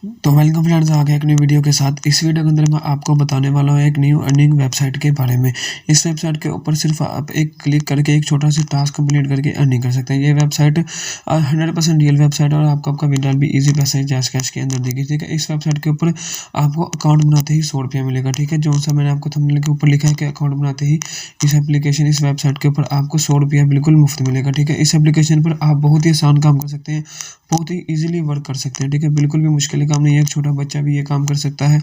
तो welcome friends, आ गया एक न्यू वीडियो के साथ। इस वीडियो के अंदर मैं आपको बताने वाला हूँ एक न्यू अर्निंग वेबसाइट के बारे में। इस वेबसाइट के ऊपर सिर्फ आप एक क्लिक करके एक छोटा सा टास्क कंप्लीट करके अर्निंग कर सकते हैं। ये वेबसाइट 100% रियल वेबसाइट है और आपको आपका विड्रॉल भी ईजी पैसे जैश कैश के अंदर देगी। ठीक है, इस वेबसाइट के ऊपर आपको अकाउंट बनाते ही 100 रुपया मिलेगा। ठीक है, जो सा मैंने आपको थंबनेल के ऊपर लिखा है कि अकाउंट बनाते ही इस वेबसाइट के ऊपर आपको 100 रुपया बिल्कुल मुफ्त मिलेगा। ठीक है, इस एप्लीकेशन पर आप बहुत ही आसान काम कर सकते हैं, बहुत ही ईजिली वर्क कर सकते हैं। ठीक है, बिल्कुल भी मुश्किल काम नहीं है, एक छोटा बच्चा भी ये काम कर सकता है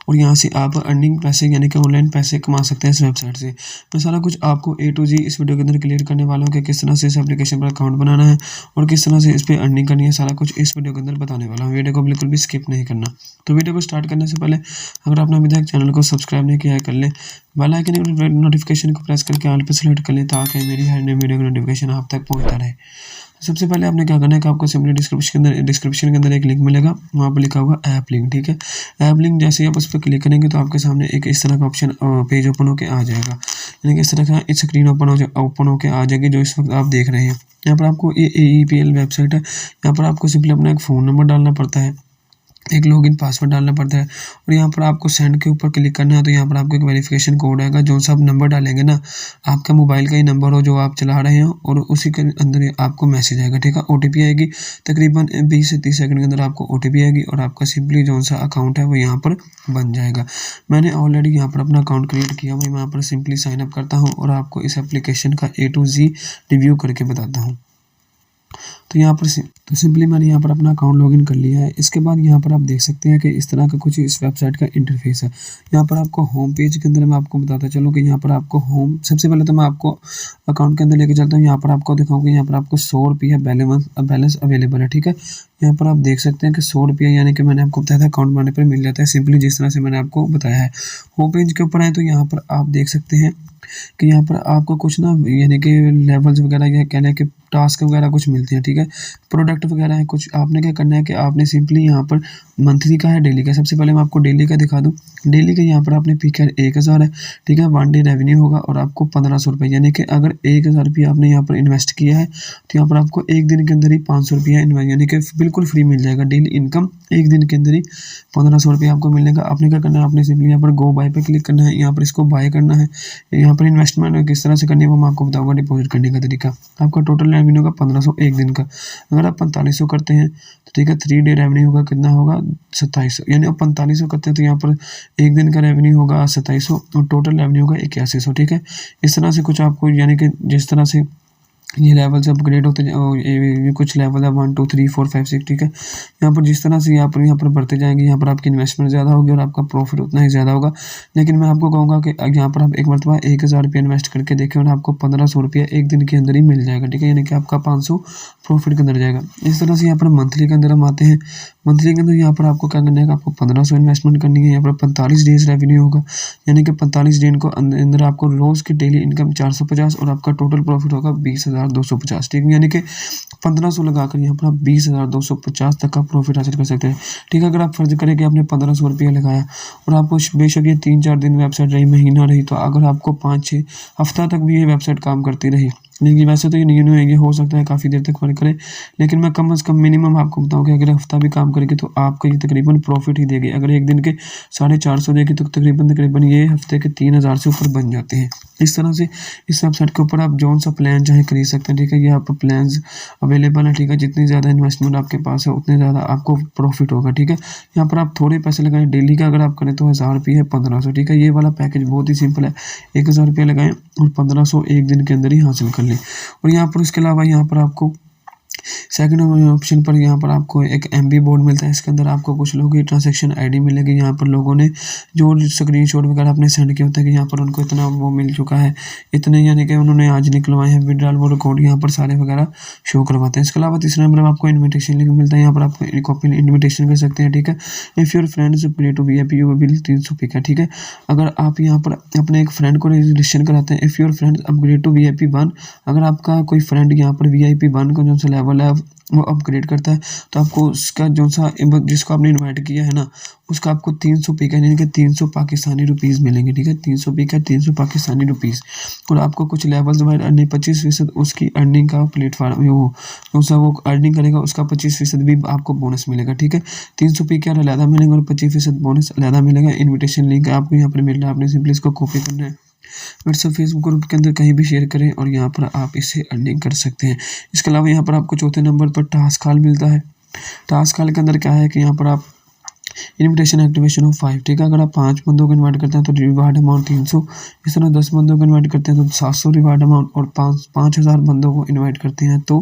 और यहाँ से आप अर्निंग पैसे यानी कि ऑनलाइन पैसे कमा सकते हैं इस वेबसाइट से। मैं सारा कुछ आपको A to Z इस वीडियो के अंदर क्लियर करने वाला हूँ कि किस तरह से इस एप्लीकेशन पर अकाउंट बनाना है और किस तरह से इस पर अर्निंग करनी है। सारा कुछ इस वीडियो के अंदर बताने वाला हूँ, वीडियो को बिल्कुल भी स्किप नहीं करना। तो वीडियो को स्टार्ट करने से पहले अगर आपने अभी तक चैनल को सब्सक्राइब नहीं किया है, कर ले। बेल आइकन नोटिफिकेशन को प्रेस करके ऑल पे सेलेक्ट कर ले ताकि मेरी हर नई वीडियो का नोटिफिकेशन आप तक पहुँचता रहे। सबसे पहले आपने क्या करना है कि आपको सिंपली डिस्क्रिप्शन के अंदर एक लिंक मिलेगा, वहाँ पर लिखा होगा ऐप लिंक। ठीक है, ऐप लिंक जैसे ही आप उस पर क्लिक करेंगे तो आपके सामने एक इस तरह का ऑप्शन पेज ओपन होकर आ जाएगा, यानी कि इस तरह का स्क्रीन ओपन होकर आ जाएगी जो इस वक्त आप देख रहे हैं। यहाँ पर आपको ये AEPL वेबसाइट है। यहाँ पर आपको सिंपली अपना एक फ़ोन नंबर डालना पड़ता है, एक लॉगिन पासवर्ड डालना पड़ता है और यहाँ पर आपको सेंड के ऊपर क्लिक करना है। तो यहाँ पर आपको एक वेरिफिकेशन कोड आएगा, जो सा आप नंबर डालेंगे ना, आपका मोबाइल का ही नंबर हो जो आप चला रहे हो और उसी के अंदर आपको मैसेज आएगा। ठीक है, OTP आएगी, तकरीबन 20 से 30 सेकंड के अंदर आपको OTP आएगी और आपका सिंपली जो सा अकाउंट है वो यहाँ पर बन जाएगा। मैंने ऑलरेडी यहाँ पर अपना अकाउंट क्रिएट किया हुआ है, मैं यहाँ पर सिंपली साइनअप करता हूँ और आपको इस एप्लीकेशन का A to Z रिव्यू करके बताता हूँ। तो यहाँ पर सिंपली मैंने यहाँ पर अपना अकाउंट लॉगिन कर लिया है। इसके बाद यहाँ पर आप देख सकते हैं कि इस तरह का कुछ इस वेबसाइट का इंटरफेस है। यहाँ पर आपको होम पेज के अंदर मैं आपको बताता चलूँ कि यहाँ पर आपको सबसे पहले तो मैं आपको अकाउंट के अंदर लेके चलता हूँ। यहाँ पर आपको दिखाऊंगा, यहाँ पर आपको 100 रुपया बैलेंस अवेलेबल है। ठीक है, यहाँ पर आप देख सकते हैं कि 100 रुपया यानी कि मैंने आपको बताया था अकाउंट बनाने पर मिल जाता है, सिंपली जिस तरह से मैंने आपको बताया है। होम पेज के ऊपर आए तो यहाँ पर आप देख सकते हैं कि यहाँ पर आपको कुछ ना यानी कि लेवल्स वगैरह या कहना है कि टास्क वगैरह कुछ मिलते हैं। ठीक है, प्रोडक्ट वगैरह है कुछ। आपने क्या करना है कि आपने सिंपली यहाँ पर मंथली का है, डेली का। सबसे पहले मैं आपको डेली का दिखा दूँ। डेली का यहाँ पर आपने पिक है 1000 है। ठीक है, 1 डे रेवेन्यू होगा और आपको 1500 रुपये, यानी कि अगर 1000 रुपया आपने यहाँ पर इन्वेस्ट किया है तो यहाँ पर आपको एक दिन के अंदर ही 500 रुपया यानी कि बिल्कुल फ्री मिल जाएगा। डेली इनकम एक दिन के अंदर ही 1500 रुपया आपको मिलने का। आपने क्या करना है, आपने सिंपली यहाँ पर गो बाय पे क्लिक करना है, यहाँ पर इसको बाय करना है। यहाँ पर इन्वेस्टमेंट किस तरह से करनी है वो मैं आपको बताऊंगा, डिपॉजिट करने का तरीका। आपका टोटल रेवेन्यू का 1500 एक दिन का। अगर आप 4500 करते हैं तो ठीक है, 3 डे रेवेन्यू होगा कितना होगा 2700, यानी आप 4500 करते हैं तो यहाँ पर एक दिन का रेवेन्यू होगा 2700 और टोटल रेवेन्यू होगा 8100। ठीक है, इस तरह से कुछ आपको यानी कि जिस तरह से ये लेवल से अपग्रेड होते ये कुछ लेवल है 1 2 3 4 5 6। ठीक है, यहाँ पर जिस तरह से यहाँ पर बढ़ते जाएंगे, यहाँ पर आपकी इन्वेस्टमेंट ज़्यादा होगी और आपका प्रॉफिट उतना ही ज़्यादा होगा। लेकिन मैं आपको कहूँगा कि यहाँ पर आप एक मरतबा 1000 रुपये इन्वेस्ट करके देखें और आपको 1500 रुपया एक दिन के अंदर ही मिल जाएगा। ठीक है, यानी कि आपका 500 प्रॉफिट के अंदर जाएगा। इस तरह से यहाँ पर मंथली के अंदर हम आते हैं। मंथली के अंदर यहाँ पर आपको क्या करना है, आपको 1500 इन्वेस्टमेंट करनी है। यहाँ पर 45 डेज रेवेन्यू होगा, यानी कि 45 दिन को अंदर आपको रोज़ की डेली इनकम 450 और आपका टोटल प्रॉफिट होगा 20,250। ठीक है, यानी कि 1500 लगाकर यहाँ पर आप 20,250 तक का प्रॉफिट हासिल कर सकते हैं। ठीक है, अगर आप फर्ज करें कि आपने 1500 रुपया लगाया और आपको बेशक ये 3-4 दिन वेबसाइट रही, महीना रही, तो अगर आपको 5-6 हफ्ता तक भी ये वेबसाइट काम करती रही, लेकिन वैसे तो ये नहीं होएगी, हो सकता है काफ़ी देर तक वर्क करे, लेकिन मैं कम से कम मिनिमम आपको बताऊँ कि अगर हफ्ता भी काम करेगी तो आपको ये तकरीबन प्रॉफिट ही देगी। अगर एक दिन के 450 देगी तो तकरीबन ये हफ्ते के 3000 से ऊपर बन जाते हैं। इस तरह से इस वेबसाइट के ऊपर आप जौन सा प्लान चाहे खरीद सकते हैं। ठीक है, यहाँ पर प्लान्स अवेलेबल है। ठीक है, जितनी ज़्यादा इन्वेस्टमेंट आपके पास है उतने ज़्यादा आपको प्रॉफिट होगा। ठीक है, यहाँ पर आप थोड़े पैसे लगाएं, डेली का अगर आप करें तो 1000 रुपये है 1500। ठीक है, ये वाला पैकेज बहुत ही सिंपल है, 1000 रुपये लगाएं और 1500 एक दिन के अंदर ही हासिल कर लें। और यहाँ पर उसके अलावा यहाँ पर आपको सेकंड ऑप्शन पर यहाँ पर आपको एक MB बोर्ड मिलता है। इसके अंदर आपको कुछ लोगों की ट्रांजैक्शन ID मिलेगी। यहाँ पर लोगों ने जो स्क्रीनशॉट वगैरह अपने सेंड किया होता है कि यहाँ पर उनको इतना वो मिल चुका है, इतने यानी कि उन्होंने आज निकलवाए हैं विड्रॉल, वो रिकॉर्ड यहाँ पर सारे वगैरह शो करवाते हैं। इसके अलावा तीसरा नंबर आपको इन्विटेशन लिंक मिलता है, यहाँ पर आप कॉपी इन्विटेशन कर सकते हैं। ठीक है, if your friends play to VIP you will 300 pick है। ठीक है, अगर आप यहाँ पर अपने एक फ्रेंड को रजिस्ट्रेशन कराते हैं, if your friends upgrade to VIP 1, अगर आपका कोई फ्रेंड यहाँ पर VIP 1 का जो सा लेवल लेवल है वो अपग्रेड करता है, तो आपको उसका जो सा जिसको आपने इनवाइट किया है ना, उसका आपको 300 पी का यानी कि 300 पाकिस्तानी रुपीज़ मिलेंगे, ठीक है। 300 पी का 300 पाकिस्तानी रुपीज़। और आपको कुछ लेवल्स वाइज अर्निंग 25% उसकी अर्निंग का प्लेटफॉर्म वो अर्निंग करेगा, उसका 25% भी आपको बोनस मिलेगा, ठीक है। 300 पी का अलहदा मिलेंगे और 25% बोनस अलहदा मिलेगा। इन्विटेशन लिंक आपको यहाँ पर मिल रहा है, आपने सिंपली इसको कॉपी करना है, व्हाट्सएप फेसबुक ग्रुप के अंदर कहीं भी शेयर करें और यहाँ पर आप इससे अर्निंग कर सकते हैं। इसके अलावा यहाँ पर आपको चौथे नंबर पर टास्क हॉल मिलता है। टास्क हॉल के अंदर क्या है कि यहाँ पर आप इन्विटेशन एक्टिवेशन ऑफ 5, ठीक है। अगर आप 5 बंदों को इन्वाइट करते हैं तो रिवार्ड अमाउंट 300, इस तरह 10 बंदों को इन्वाइट करते हैं तो 700 रिवार्ड अमाउंट, और 5000 बंदों को इन्वाइट करते हैं तो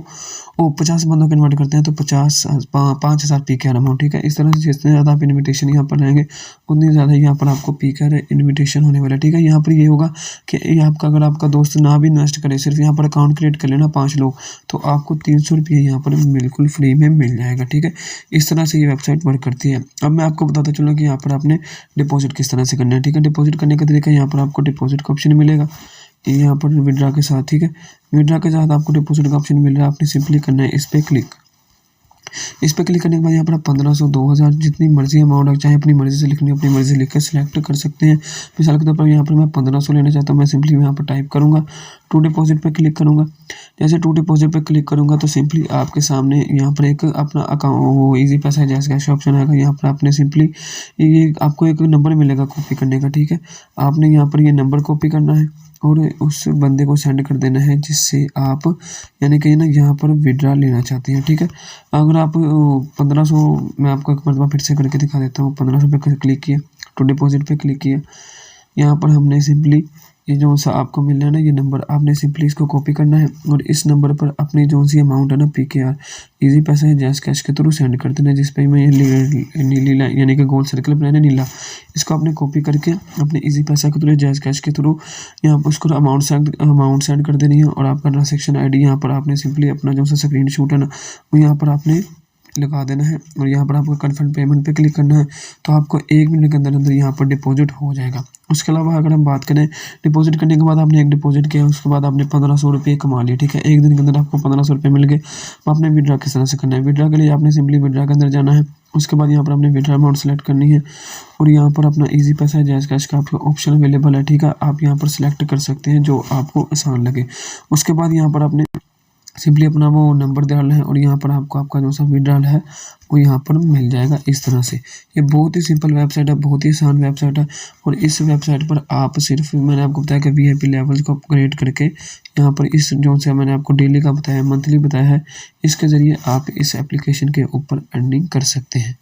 50 बंदों को इन्वाइट करते हैं तो 5000 पी के आर अमाउंट, ठीक है। इस तरह से जितने ज़्यादा आप इन्विटेशन यहाँ पर रहेंगे उतनी ज़्यादा यहाँ पर आपको पी के आर इन्विटेशन होने वाला है, ठीक है। यहाँ पर ये होगा कि ये आपका अगर आपका दोस्त ना भी इन्वेस्ट करे, सिर्फ यहाँ पर अकाउंट क्रिएट कर लेना 5 लोग, तो आपको 300 रुपये यहाँ पर बिल्कुल फ्री में मिल जाएगा, ठीक है। इस तरह से ये वेबसाइट वर्क करती है। अब मैं आपको बताता चलूँ कि यहाँ पर आपने डिपॉजिट किस तरह से करना है, ठीक है। डिपॉजिट करने का तरीका यहाँ पर आपको डिपॉजिट का ऑप्शन मिलेगा, यहाँ पर विड्रा के साथ, ठीक है। विड्रा के साथ आपको डिपॉजिट का ऑप्शन मिल रहा है, आपने सिंपली करना है इस पर क्लिक। इस पर क्लिक करने के बाद यहाँ पर आप 1500 2000 जितनी मर्जी अमाउंट चाहे अपनी मर्जी से लिखनी, अपनी मर्जी लिख कर सिलेक्ट कर सकते हैं। मिसाल के तौर पर यहाँ पर मैं 1500 लेना चाहता हूँ, मैं सिंपली यहाँ पर टाइप करूँगा, टू डिपॉजिट पे क्लिक करूँगा। जैसे टू डिपॉजिट पे क्लिक करूँगा तो सिंपली आपके सामने यहाँ पर एक अपना अकाउंट वो ईजी पैसा जैस कैश ऑप्शन आएगा। यहाँ पर आपने सिंपली ये आपको एक नंबर मिलेगा कॉपी करने का, ठीक है। आपने यहाँ पर ये नंबर कॉपी करना है और उस बंदे को सेंड कर देना है जिससे आप यानी कि ना यहाँ पर विड्रा लेना चाहते हैं, ठीक है। अगर आप 1500 मैं आपको एक मरतबा फिर से करके दिखा देता हूँ। 1500 पे क्लिक किया, टू डिपॉजिट पे क्लिक किया, यहाँ पर हमने सिंपली ये जो सा आपको मिल रहा है ना ये नंबर, आपने सिंपली इसको कॉपी करना है और इस नंबर पर अपनी जो सी अमाउंट है ना पी के आर ईजी पैसा है जैस कैश के थ्रू सेंड कर देना है, जिस पे मैं ये नीली लाइन यानी कि गोल सर्कल बनाना नीला, इसको आपने कॉपी करके अपने ईजी पैसा के थ्रू जैस कैश के थ्रू यहाँ पर उसको अमाउंट सेंड कर देनी है। और आपका ट्रांजेक्शन ID यहाँ पर आपने सिंपली अपना जो सा स्क्रीन शॉट है ना वो यहाँ पर आपने लगा देना है और यहाँ पर आपको कन्फर्म पेमेंट पे क्लिक करना है, तो आपको 1 मिनट के अंदर अंदर यहाँ पर डिपॉजिट हो जाएगा। उसके अलावा अगर हम बात करें डिपॉजिट करने के बाद आपने एक डिपॉजिट किया, उसके बाद आपने 1500 रुपये कमा लिए, ठीक है। एक दिन के अंदर आपको 1500 रुपये मिल गए। तो आपने विड्रा किस तरह से करना है, विड्रा के लिए आपने सिंपली विड्रा के अंदर जाना है। उसके बाद यहाँ पर आपने विड्रा अमाउंट सेलेक्ट करनी है और यहाँ पर अपना ईजी पैसा जैस कैश का आपका ऑप्शन अवेलेबल है, ठीक है। आप यहाँ पर सिलेक्ट कर सकते हैं जो आपको आसान लगे। उसके बाद यहाँ पर आपने सिंपली अपना वो नंबर डालना है और यहाँ पर आपको आपका जो सा विड्रॉल है वो यहाँ पर मिल जाएगा इस तरह से। ये बहुत ही सिंपल वेबसाइट है, बहुत ही आसान वेबसाइट है और इस वेबसाइट पर आप सिर्फ मैंने आपको बताया कि VIP लेवल्स को अपग्रेड करके यहाँ पर इस जो से मैंने आपको डेली का बताया, मंथली बताया है, इसके ज़रिए आप इस एप्लीकेशन के ऊपर अर्निंग कर सकते हैं।